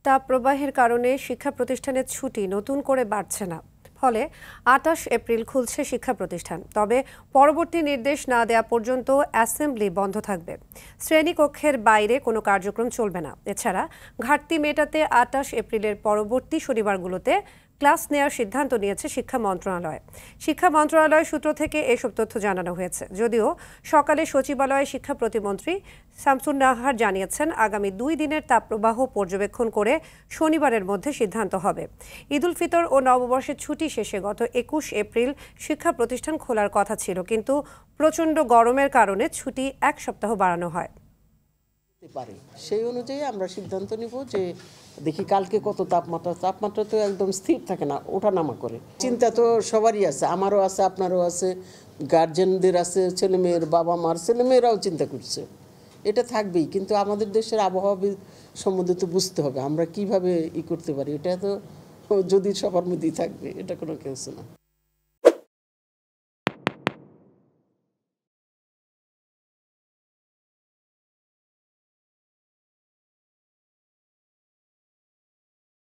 তাপপ্রবাহের কারণে শিক্ষা প্রতিষ্ঠানের ছুটি নতুন করে বাড়ছে না। ফলে ২৮ এপ্রিল খুলছে শিক্ষা প্রতিষ্ঠান। তবে পরবর্তী নির্দেশ না দেওয়া পর্যন্ত অ্যাসেম্বলি বন্ধ থাকবে। শ্রেণীকক্ষের বাইরে কোনো কার্যক্রম চলবে না। এছাড়া ঘাটতি মেটাতে ২৮ এপ্রিলের পরবর্তী শনিবারগুলোতে ক্লাস নেওয়ার সিদ্ধান্ত নিয়েছে শিক্ষা মন্ত্রণালয়। শিক্ষা মন্ত্রণালয় সূত্র থেকে এসব তথ্য জানানো হয়েছে। যদিও সকালে সচিবালয়ে শিক্ষা প্রতিমন্ত্রী শামসুন নাহার জানিয়েছেন, আগামী ২ দিনের তাপপ্রবাহ পর্যবেক্ষণ করে শনিবারের মধ্যে সিদ্ধান্ত হবে। ঈদ উল ফিতর ও নববর্ষের ছুটি শেষে গত ২১ এপ্রিল শিক্ষা প্রতিষ্ঠান খোলার কথা ছিল, কিন্তু প্রচণ্ড গরমের কারণে ছুটি ১ সপ্তাহ বাড়ানো হয়। সেই অনুযায়ী আমরা সিদ্ধান্ত নিব যে দেখি কালকে কত তাপমাত্রা তো একদম স্থির থাকে না, ওঠানামা করে। চিন্তা তো সবারই আছে, আমারও আছে, আপনারও আছে, গার্জেনদের আছে, ছেলেমেয়ের বাবা মার ছেলেমেয়েরাও চিন্তা করছে। এটা থাকবেই, কিন্তু আমাদের দেশের আবহাওয়া সম্বন্ধে তো বুঝতে হবে আমরা কিভাবে করতে পারি। এটা তো যদি সবার মধ্যেই থাকবে, এটা কোনো কেউ না।